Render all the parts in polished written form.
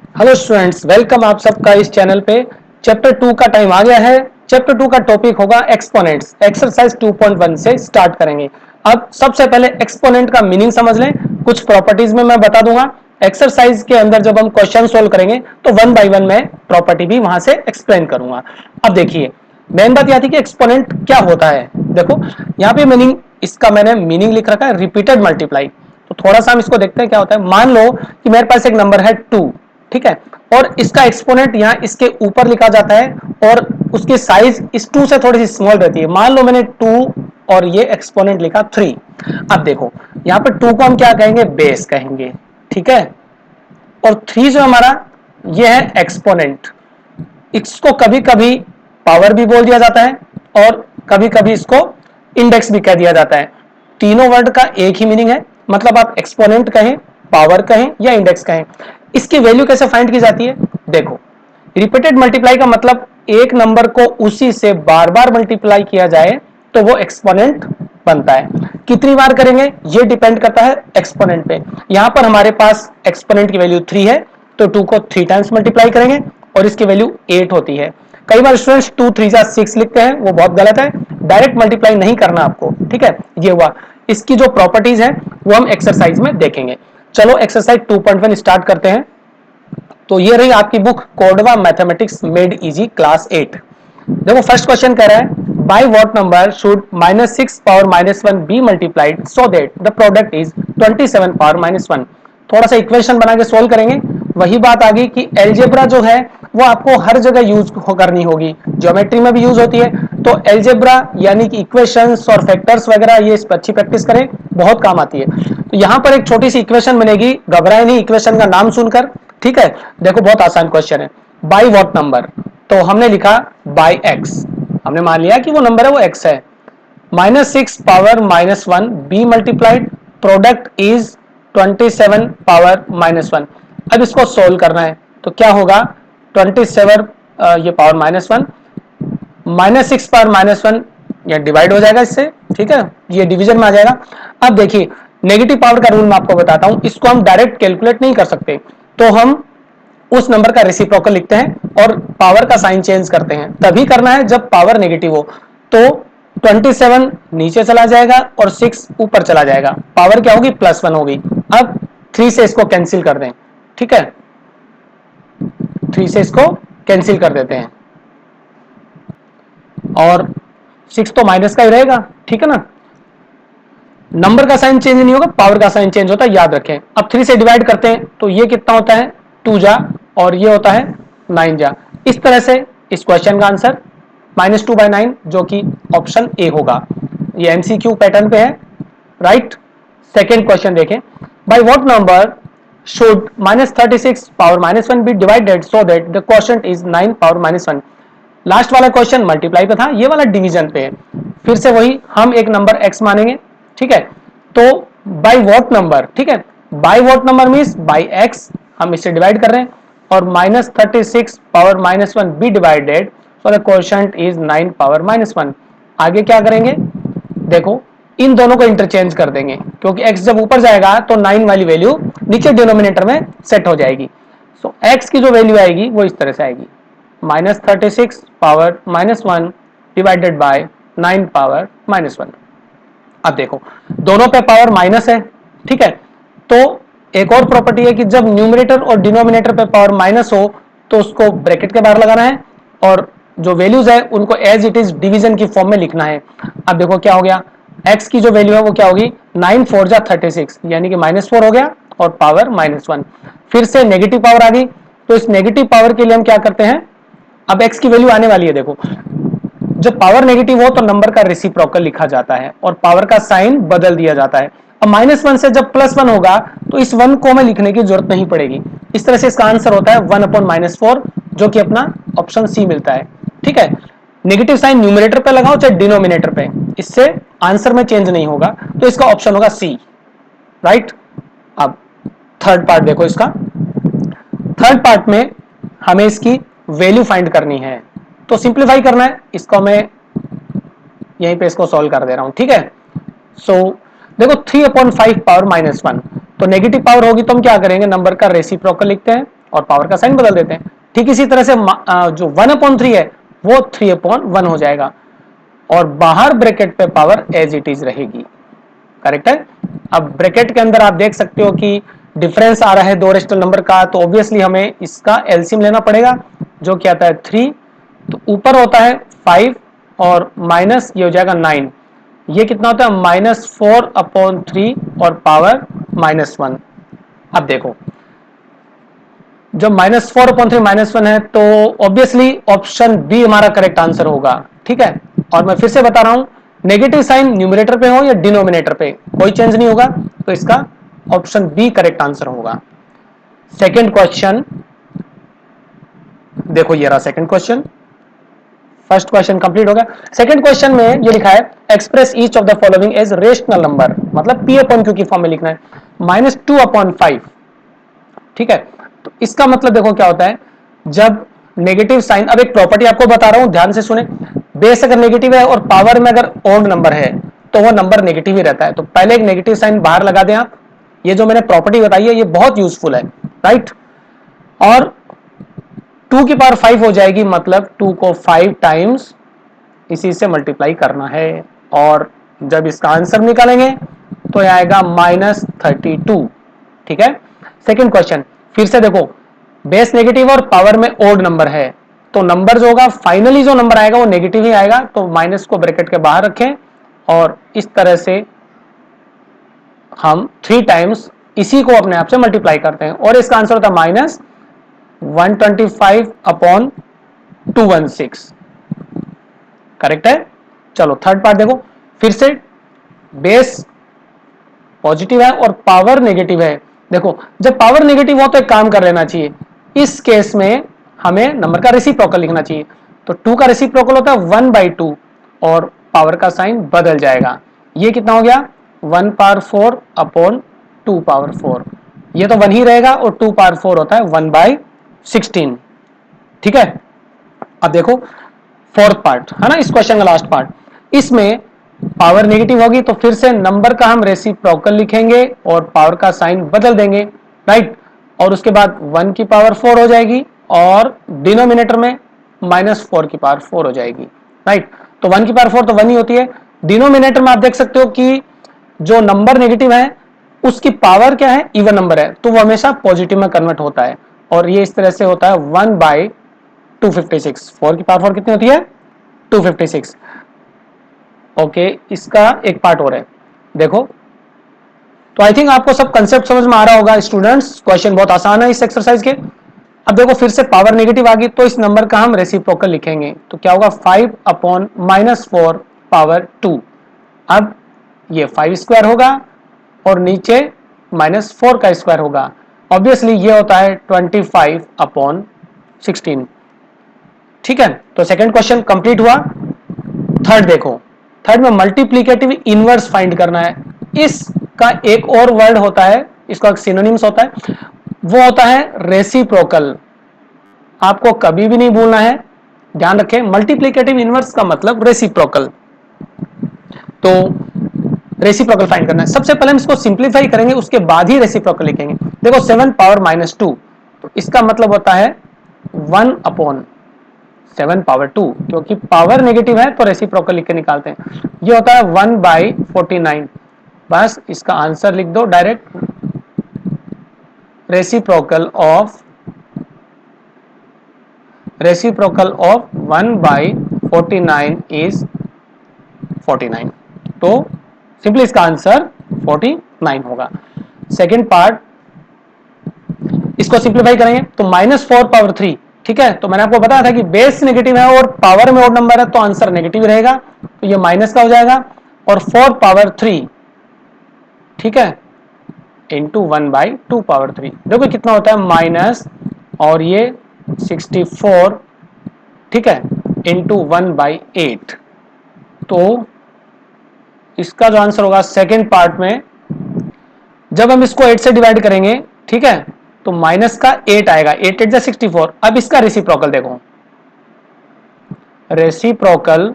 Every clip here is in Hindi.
हेलो स्टूडेंट्स, वेलकम आप सबका इस चैनल पे। चैप्टर 2 का टाइम आ गया है। चैप्टर 2 का टॉपिक होगा एक्सपोनेंट्स। एक्सरसाइज 2.1 से स्टार्ट करेंगे। अब सबसे पहले एक्सपोनेंट का मीनिंग समझ लें, कुछ प्रॉपर्टीज में मैं बता दूंगा। एक्सरसाइज के अंदर जब हम क्वेश्चन सोल्व करेंगे तो वन बाय वन मैं प्रॉपर्टी भी वहां से एक्सप्लेन करूंगा। अब देखिए, मेन बात यह थी कि एक्सपोनेंट क्या होता है। देखो यहाँ पे मीनिंग, इसका मैंने मीनिंग लिख रखा है रिपीटेड मल्टीप्लाई। तो थोड़ा सा हम इसको देखते हैं क्या होता है। मान लो कि मेरे पास एक नंबर है 2, ठीक है, और इसका एक्सपोनेंट यहाँ इसके ऊपर लिखा जाता है और उसकी साइज इस 2 से थोड़ी सी स्मॉल रहती है। मान लो मैंने 2 और ये एक्सपोनेंट लिखा 3। अब देखो यहाँ पर 2 को हम क्या कहेंगे, बेस कहेंगे, ठीक है। और 3 जो हमारा ये है एक्सपोनेंट। इसको कभी कभी पावर भी बोल दिया जाता है और कभी कभी इसको इंडेक्स भी कह दिया जाता है। तीनों वर्ड का एक ही मीनिंग है, मतलब आप एक्सपोनेंट कहें, पावर कहें या इंडेक्स कहें। इसकी वैल्यू कैसे फाइंड की जाती है, देखो रिपीटेड मल्टीप्लाई का मतलब एक नंबर को उसी से बार बार मल्टीप्लाई किया जाए तो वो एक्सपोनेंट बनता है। कितनी बार करेंगे ये डिपेंड करता है एक्सपोनेंट पे। यहां पर हमारे पास एक्सपोनेंट की वैल्यू 3 है तो 2 को 3 टाइम्स मल्टीप्लाई करेंगे और इसकी वैल्यू 8 होती है। कई बार स्टूडेंट्स 2 3 जा 6 लिखते हैं, वो बहुत गलत है। डायरेक्ट मल्टीप्लाई नहीं करना आपको, ठीक है। ये हुआ, इसकी जो प्रॉपर्टीज है वो हम एक्सरसाइज में देखेंगे। चलो एक्सरसाइज 2.1 स्टार्ट करते हैं। तो ये रही आपकी बुक कोडवा मैथमेटिक्स मेड इजी क्लास 8। देखो फर्स्ट क्वेश्चन कह रहा है by what number should -6 power -1 be multiplied so that the product is 27 power -1। थोड़ा सा इक्वेशन बना के सोल्व करेंगे। वही बात आ गई कि एलजेब्रा जो है वो आपको हर जगह यूज करनी होगी, ज्योमेट्री में भी यूज होती है। तो एलजेब्रा यानी कि इक्वेशंस और फैक्टर्स वगैरह, ये इस पर अच्छी प्रैक्टिस करें, बहुत काम आती है। तो यहां पर एक छोटी सी इक्वेशन बनेगी, घबराए नहीं इक्वेशन का नाम सुनकर, ठीक है। देखो बहुत आसान क्वेश्चन है, बाई व्हाट नंबर। तो हमने लिखा बाई एक्स, हमने मान लिया कि वो नंबर है वो एक्स है। -6 power -1 be multiplied, product is 27 power -1। अब इसको सोल्व करना है तो क्या होगा, 27 ये पावर -1 -6 पावर -1 ये डिवाइड हो जाएगा इससे, ठीक है, ये डिवीजन में आ जाएगा। अब देखिए नेगेटिव पावर का रूल मैं आपको बताता हूं, इसको हम डायरेक्ट कैलकुलेट नहीं कर सकते, तो हम उस नंबर का रेसिप्रोकल लिखते हैं और पावर का साइन चेंज करते हैं। तभी करना है जब पावर नेगेटिव हो। तो 27 नीचे चला जाएगा और 6 ऊपर चला जाएगा, पावर क्या होगी, +1 होगी। अब 3 से इसको कैंसिल कर दें, ठीक है, 3 से इसको कैंसिल कर देते हैं और 6 तो माइनस का ही रहेगा, ठीक है ना। नंबर का साइन चेंज नहीं होगा, पावर का साइन चेंज होता है, याद रखें। अब 3 से डिवाइड करते हैं तो ये कितना होता है, 2 जा, और ये होता है 9 जा। इस तरह से इस क्वेश्चन का आंसर -2/9 जो कि ऑप्शन ए होगा। ये एमसीक्यू पैटर्न पे है, राइट। सेकेंड क्वेश्चन देखें, by what number should -36 power -1 be divided so that the quotient is 9 power -1। Last वाला क्वेश्चन मल्टीप्लाई पे था, ये वाला डिवीजन पे है। फिर से वही, हम एक नंबर x मानेंगे, ठीक है। तो बाय व्हाट नंबर, ठीक है, by what number means by x, हम इससे डिवाइड कर रहे हैं, और -36 power -1 be divided so the quotient is 9 power -1। आगे क्या करेंगे, देखो इन दोनों को इंटरचेंज कर देंगे, क्योंकि x जब ऊपर जाएगा तो 9 वाली वैल्यू नीचे डिनोमिनेटर में सेट हो जाएगी। सो x की जो वैल्यू आएगी वो इस तरह से आएगी, -36 पावर -1 डिवाइडेड बाय 9 पावर -1। अब देखो दोनों पे पावर माइनस है, ठीक है। तो एक और प्रॉपर्टी है कि जब न्यूमरेटर और डिनोमिनेटर पे पावर माइनस हो तो उसको ब्रैकेट के बाहर लगाना है और जो वैल्यूज है उनको एज इट इज डिवीजन की फॉर्म में लिखना है। अब देखो क्या हो गया, x की जो वैल्यू है वो क्या होगी, 9 4 जा 36, यानी कि -4 हो गया और पावर -1। फिर से नेगेटिव पावर आ गई, तो इस नेगेटिव पावर के लिए हम क्या करते हैं, अब x की वैल्यू आने वाली है। देखो जब पावर नेगेटिव हो तो नंबर का रेसिप्रोकल लिखा जाता है और पावर का साइन बदल दिया जाता है। अब -1 से जब +1 होगा तो इस 1 को हमें लिखने की जरूरत नहीं पड़ेगी। इस तरह से इसका आंसर होता है 1/-4, जो कि अपना ऑप्शन सी मिलता है, ठीक है। नेगेटिव साइन न्यूमरेटर पे लगाओ चाहे डिनोमिनेटर पे, इससे आंसर में चेंज नहीं होगा, तो इसका ऑप्शन होगा सी, राइट। अब थर्ड पार्ट देखो, इसका थर्ड पार्ट में हमें इसकी वैल्यू फाइंड करनी है, तो सिंप्लीफाई करना है इसको, मैं यहीं पे इसको सॉल्व कर दे रहा हूं, ठीक है। सो देखो 3/5 पावर -1, तो नेगेटिव पावर होगी तो हम क्या करेंगे, नंबर का रेसिप्रोकल लिखते हैं और पावर का साइन बदल देते हैं। ठीक इसी तरह से जो 1/3 है वो 3/1 हो जाएगा और बाहर ब्रैकेट पे पावर एज इट इज रहेगी। करेक्ट है। अब ब्रैकेट के अंदर आप देख सकते हो कि डिफरेंस आ रहा है दो रेशनल नंबर का, तो ऑब्वियसली हमें इसका एलसीएम लेना पड़ेगा जो कि आता है 3। तो ऊपर होता है 5 और माइनस ये हो जाएगा 9। ये कितना होता है -4/3 और पावर -1। अब देखो जब -4/3 -1 है तो ऑब्वियसली ऑप्शन बी हमारा करेक्ट आंसर होगा। ठीक है, और मैं फिर से बता रहा हूं नेगेटिव साइन न्यूमरेटर पे हो या डिनोमिनेटर पे कोई चेंज नहीं होगा, तो इसका ऑप्शन बी करेक्ट आंसर होगा। सेकंड क्वेश्चन देखो, ये रहा second question. First question complete हो गया। सेकंड क्वेश्चन में ये लिखा है express each of the following as rational number, मतलब P/Q की फॉर्म में लिखना है -2/5। ठीक है, तो इसका मतलब देखो क्या होता है जब नेगेटिव साइन, अब एक प्रॉपर्टी आपको बता रहा हूं ध्यान से सुने, बेस अगर नेगेटिव है और पावर में अगर ओड नंबर है तो वो नंबर नेगेटिव ही रहता है। तो पहले एक नेगेटिव साइन बाहर लगा दें आप, ये जो मैंने प्रॉपर्टी बताई है ये बहुत यूजफुल है, राइट। और 2 की पावर 5 हो जाएगी, मतलब 2 को 5 टाइम्स इसी से मल्टीप्लाई करना है और जब इसका आंसर निकालेंगे तो यह आएगा -32। ठीक है। सेकंड क्वेश्चन फिर से देखो, बेस नेगेटिव और पावर में ओड नंबर है तो नंबर जो होगा फाइनली जो नंबर आएगा वो नेगेटिव ही आएगा, तो माइनस को ब्रैकेट के बाहर रखें और इस तरह से हम 3 टाइम्स इसी को अपने आप से मल्टीप्लाई करते हैं और इसका आंसर होता है -125/216। करेक्ट है। चलो थर्ड पार्ट देखो, फिर से बेस पॉजिटिव है और पावर नेगेटिव है। देखो जब पावर नेगेटिव हो तो एक काम कर लेना चाहिए, इस केस में हमें नंबर का रेसिप्रोकल लिखना चाहिए। तो 2 का रेसिप्रोकल होता है 1/2 और पावर का साइन बदल जाएगा। ये कितना हो गया 1/4/2/4। ये तो 1 ही रहेगा और 2/4 होता है 1/16। ठीक है। अब देखो फोर्थ पार्ट है ना इस क्वेश्चन का लास्ट पार्ट, इसमें पावर नेगेटिव होगी तो फिर से नंबर का हम रेसिप्रोकल लिखेंगे और पावर का साइन बदल देंगे, राइट। और उसके बाद 1 की पावर 4 हो जाएगी और डिनोमिनेटर में -4 की पावर 4 हो जाएगी, राइट। तो 1 की पावर 4 तो 1 ही होती है। डिनोमिनेटर में आप देख सकते हो कि जो नंबर नेगेटिव है उसकी पावर क्या है, इवन नंबर है, तो वो हमेशा पॉजिटिव में कन्वर्ट होता है और ये इस तरह से होता है 1/256। 4 की पावर 4 कितनी होती है 256। ओके, इसका एक पार्ट और है देखो। तो आई थिंक आपको सब कंसेप्ट समझ में आ रहा होगा स्टूडेंट्स, क्वेश्चन बहुत आसान है इस एक्सरसाइज के। अब देखो फिर से पावर नेगेटिव आ गई तो इस नंबर का हम रेसिप्रोकल लिखेंगे, तो क्या होगा 5/-4/2। अब ये 5 स्क्वायर होगा और नीचे -4 का स्क्वायर होगा, ऑब्वियसली ये होता है 25/16। ठीक है, तो सेकंड क्वेश्चन कंप्लीट हुआ। थर्ड देखो, थर्ड में मल्टीप्लिकेटिव इनवर्स फाइंड करना है। इसका एक और वर्ड होता है, इसका एक सिनोनिम्स होता है, वो होता है रेसिप्रोकल। आपको कभी भी नहीं भूलना है, ध्यान रखें, मल्टीप्लिकेटिव इनवर्स का मतलब रेसिप्रोकल। तो रेसिप्रोकल फाइंड करना है, सबसे पहले हम इसको सिंप्लीफाई करेंगे उसके बाद ही रेसिप्रोकल लिखेंगे। देखो 7/-2 तो इसका मतलब होता है 1/7/2, क्योंकि पावर नेगेटिव है तो रेसिप्रोकल लिख के निकालते हैं। ये होता है 1/49। बस इसका आंसर लिख दो डायरेक्ट, रेसिप्रोकल ऑफ 1/49 इज 49। तो सिंपली इसका आंसर 49 होगा। सेकेंड पार्ट, इसको सिंप्लीफाई करेंगे तो -4/3। ठीक है, तो मैंने आपको बताया था कि बेस नेगेटिव है और पावर में ओड नंबर है तो आंसर नेगेटिव रहेगा, तो ये माइनस का हो जाएगा और 4/3, ठीक है, इंटू 1/2/3। देखो कितना होता है माइनस और ये 64, ठीक है, इंटू 1/8। तो इसका जो आंसर होगा सेकेंड पार्ट में, जब हम इसको 8 से डिवाइड करेंगे, ठीक है, तो माइनस का 8 आएगा, 8 8 64। अब इसका रेसिप्रोकल देखो, रेसिप्रोकल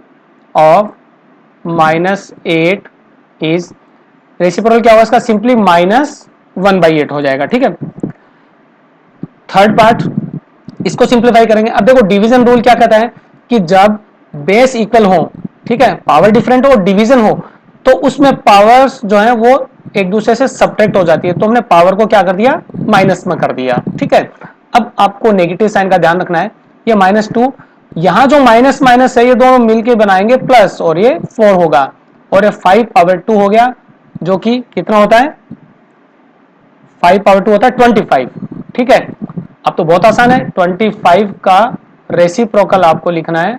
ऑफ -8 इज, रेसिप्रोकल क्या होगा इसका, सिंपली -1/8 हो जाएगा। ठीक है, थर्ड पार्ट, इसको सिंप्लीफाई करेंगे। अब देखो डिवीजन रूल क्या कहता है कि जब बेस इक्वल हो, ठीक है, पावर डिफरेंट हो और डिवीजन हो, तो उसमें पावर्स जो है वो एक दूसरे से सब्ट्रैक्ट हो जाती है। तो हमने पावर को क्या कर दिया, माइनस में कर दिया, ठीक है। अब आपको नेगेटिव साइन का ध्यान रखना है, ये -2, यहां जो माइनस माइनस है ये दोनों मिलके बनाएंगे प्लस, और ये 4 होगा, और ये 5 पावर 2 हो गया, जो कि कितना होता है, 5 पावर 2 होता है 25, ठीक है। अब तो बहुत आसान है, 25 का रेसिप्रोकल आपको लिखना है,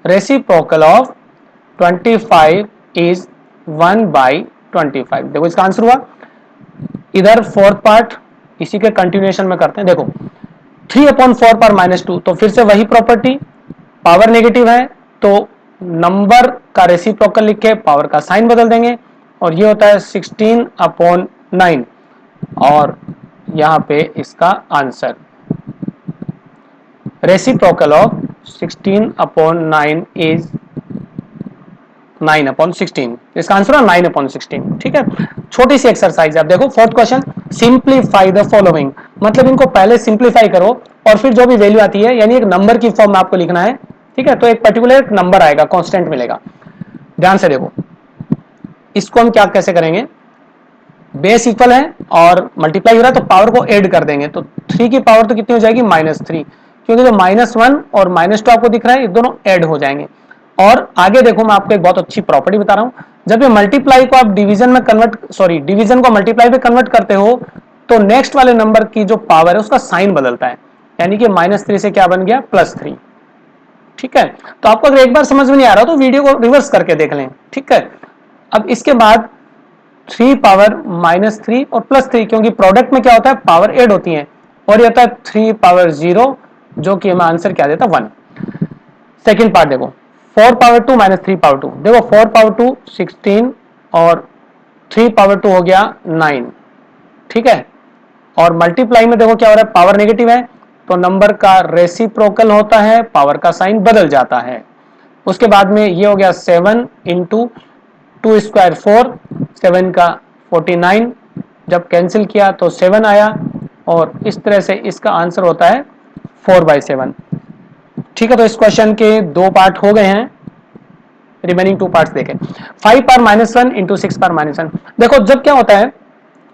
रेसिप्रोकल ऑफ 25 इज 1/25। देखो इसका आंसर हुआ। इधर फोर्थ पार्ट इसी के कंटिन्यूएशन में करते हैं। देखो 3/4 पर -2, तो फिर से वही प्रॉपर्टी, पावर नेगेटिव है तो नंबर का रेसिप्रोकल लिख के पावर का साइन बदल देंगे, और ये होता है 16/9, और यहां पे इसका आंसर रेसिप्रोकल ऑफ 16/9 इज 9/16, इसका आंसर है 9/16, ठीक है। छोटी सी एक्सरसाइज है। अब देखो fourth question, simplify the following, मतलब इनको पहले सिंप्लीफाई करो और फिर जो भी वैल्यू आती है, यानी एक नंबर की फॉर्म में आपको लिखना है, ठीक है। तो एक पर्टिकुलर नंबर आएगा, कांस्टेंट मिलेगा। ध्यान से देखो, इसको हम क्या कैसे करेंगे, बेस इक्वल है और मल्टीप्लाई हो रहा है तो पावर को ऐड कर देंगे, तो 3 की पावर तो कितनी हो जाएगी, -3, क्योंकि जो -1 और -2 आपको दिख रहा है ये दोनों ऐड हो जाएंगे। और आगे देखो मैं आपको एक बहुत अच्छी प्रॉपर्टी बता रहा हूं, जब ये मल्टीप्लाई को आप डिवीजन में कन्वर्ट, सॉरी डिवीजन को मल्टीप्लाई में कन्वर्ट करते हो, तो नेक्स्ट वाले नंबर की जो पावर है उसका साइन बदलता है, यानी कि -3 से क्या बन गया, +3, ठीक है। तो आपको अगर एक बार समझ में नहीं आ रहा तो वीडियो को रिवर्स करके देख लें, ठीक है। अब इसके बाद 3 पावर -3 और +3, क्योंकि प्रोडक्ट में क्या होता है, पावर ऐड होती है, और ये होता है 3 पावर 0, जो कि हमें आंसर क्या देता है, 1। सेकेंड पार्ट देखो, 4 पावर 2 -3 पावर 2, देखो 4 पावर 2 16 और 3 पावर 2 हो गया 9, ठीक है। और मल्टीप्लाई में देखो क्या हो रहा है, पावर नेगेटिव है तो नंबर का रेसिप्रोकल होता है, पावर का साइन बदल जाता है। उसके बाद में ये हो गया 7 इंटू 2 स्क्वायर 4, 7 का 49, जब कैंसिल किया तो 7 आया, और इस तरह से इसका आंसर होता है 4/7, ठीक है। तो इस क्वेश्चन के 2 पार्ट हो गए हैं, रिमेनिंग 2 पार्ट्स देखें। 5 पावर -1 इंटू 6 पावर -1, देखो जब क्या होता है,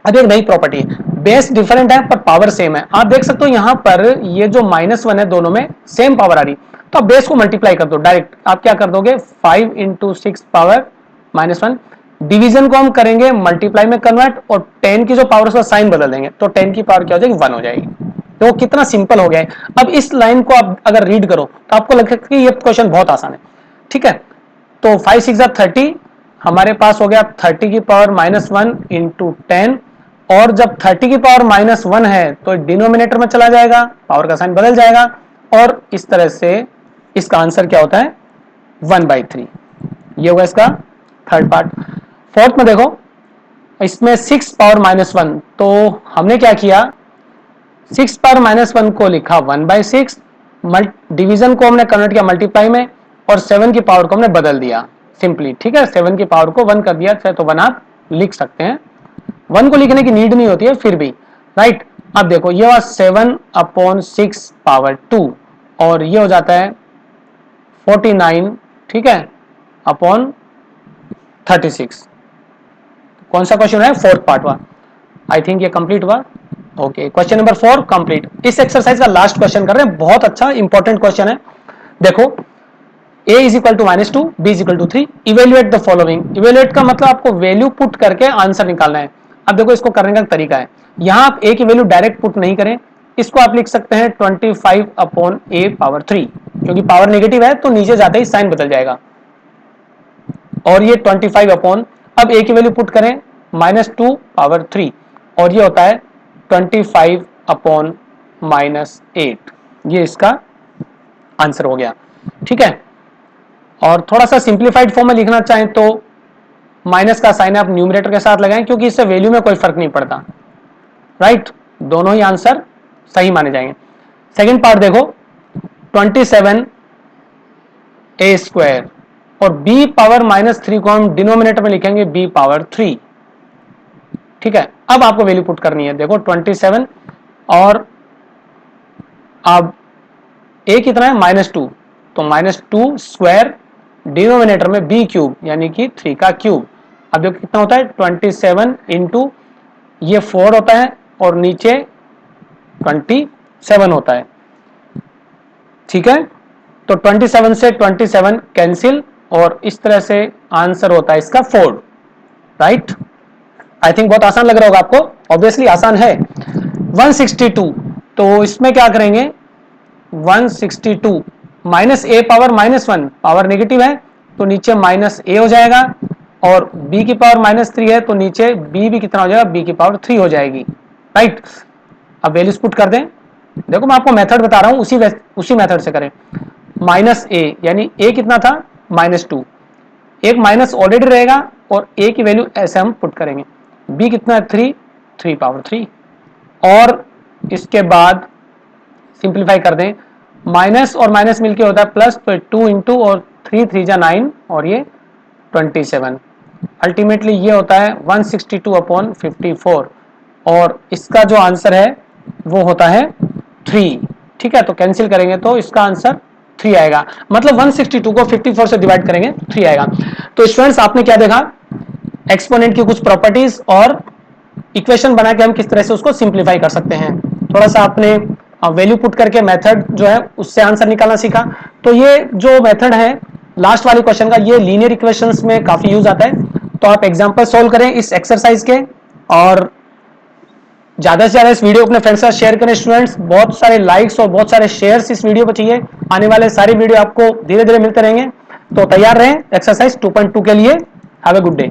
अब एक नई प्रॉपर्टी, बेस डिफरेंट है पर पावर सेम है। आप देख सकते हो यहां पर ये जो -1 है दोनों में सेम पावर आ रही, तो आप बेस को मल्टीप्लाई कर दो डायरेक्ट। आप क्या कर दोगे, 5 इंटू 6 पावर -1, डिवीजन को हम करेंगे मल्टीप्लाई में कन्वर्ट, और 10 की जो पावर उसका साइन बदल देंगे, तो 10 की पावर क्या हो जाएगी, 1 हो जाएगी। तो कितना सिंपल हो गया है। अब इस लाइन को आप अगर रीड करो तो आपको लगेगा कि ये क्वेश्चन बहुत आसान है, ठीक है। तो 5 6 30, हमारे पास हो गया 30 की पावर -1 इंटू 10, और जब 30 की पावर -1 है तो डिनोमिनेटर में चला जाएगा, पावर का साइन बदल जाएगा, और इस तरह से इसका आंसर क्या होता है, 1/3। ये होगा इसका थर्ड पार्ट। फोर्थ में देखो, इसमें 6 पावर -1, तो हमने क्या किया, 6 पावर -1 को लिखा 1/6, डिवीजन को हमने कन्वर्ट किया मल्टीप्लाई में, और 7 की पावर को हमने बदल दिया सिंपली, ठीक है। 7 की पावर को 1 कर दिया, चाहे तो 1 आप लिख सकते हैं, 1 को लिखने की नीड नहीं होती है फिर भी, राइट। अब देखो ये हुआ 7/6 पावर 2, और ये हो जाता है 49, ठीक है, अपॉन 36। कौन सा क्वेश्चन है, फोर्थ पार्ट हुआ, आई थिंक ये कंप्लीट हुआ। Okay, question number 4 complete. इस एक्सरसाइज का लास्ट क्वेश्चन कर रहे हैं, बहुत अच्छा इंपॉर्टेंट क्वेश्चन है। देखो a is equal to -2, b is equal to 3, evaluate the following. Evaluate का मतलब आपको वैल्यू पुट करके आंसर निकालना है। अब देखो इसको करने का तरीका है, यहां आप a की वैल्यू डायरेक्ट पुट नहीं करें, इसको आप लिख सकते हैं 25/a पावर 3, क्योंकि पावर नेगेटिव है तो नीचे जाते ही साइन बदल जाएगा, और ये 25 अपॉन, अब a की वैल्यू पुट करें -2 पावर 3, और ये होता है 25 अपॉन -8, ये इसका आंसर हो गया, ठीक है। और थोड़ा सा सिंप्लीफाइड फॉर्म में लिखना चाहें तो माइनस का साइन आप न्यूमरेटर के साथ लगाएं, क्योंकि इससे वैल्यू में कोई फर्क नहीं पड़ता, राइट। दोनों ही आंसर सही माने जाएंगे। सेकंड पार्ट देखो, 27 a स्क्वायर, और b पावर -3 को हम डिनोमिनेटर में लिखेंगे b पावर 3, ठीक है। अब आपको वैल्यू पुट करनी है, देखो 27 और अब a कितना है -2, तो -2 स्क्वायर डिनोमिनेटर में b क्यूब यानी कि 3 का क्यूब। अब देखो कितना होता है 27 इंटू ये 4 होता है और नीचे 27 होता है। ठीक है, तो 27 से 27 कैंसिल और इस तरह से आंसर होता है इसका 4। राइट, आई थिंक बहुत आसान लग रहा होगा आपको, ऑब्वियसली आसान है। 162, तो इसमें क्या करेंगे 162 माइनस ए पावर -1, पावर नेगेटिव है तो नीचे माइनस ए हो जाएगा, और b की पावर -3 है तो नीचे b भी कितना हो जाएगा, b की पावर 3 हो जाएगी। राइट, अब वैल्यूज पुट कर दें। देखो मैं आपको मेथड बता रहा हूं, उसी मेथड से करें। -a यानी a कितना था -2, एक माइनस ऑलरेडी रहेगा और a की वैल्यू ऐसे हम पुट करेंगे। b कितना है 3 पावर 3, और इसके बाद सिंप्लीफाई कर दें, माइनस और माइनस मिलके होता है प्लस, तो 2 इंटू और 3 3 जा 9 और ये 27। अल्टीमेटली ये होता है 162/54, और इसका जो आंसर है वो होता है 3। ठीक है, तो कैंसिल करेंगे तो इसका आंसर 3 आएगा, मतलब 162 को 54 से डिवाइड करेंगे 3 आएगा। तो स्टूडेंट्स आपने क्या देखा, एक्सपोनेंट की कुछ प्रॉपर्टीज और इक्वेशन बना के हम किस तरह से उसको सिंप्लीफाई कर सकते हैं। थोड़ा सा आपने वैल्यू पुट करके मेथड जो है उससे आंसर निकालना सीखा। तो ये जो मेथड है लास्ट वाले क्वेश्चन का, ये लीनियर इक्वेशंस में काफी यूज आता है। तो आप एग्जांपल सॉल्व करें इस एक्सरसाइज के, और ज्यादा से ज्यादा इस वीडियो अपने फ्रेंड्स के साथ शेयर करें। स्टूडेंट्स बहुत सारे लाइक्स और बहुत सारे शेयर्स इस वीडियो पर चाहिए, आने वाले सारे वीडियो आपको धीरे धीरे मिलते रहेंगे। तो तैयार रहें एक्सरसाइज 2.2 के लिए। Have a good day.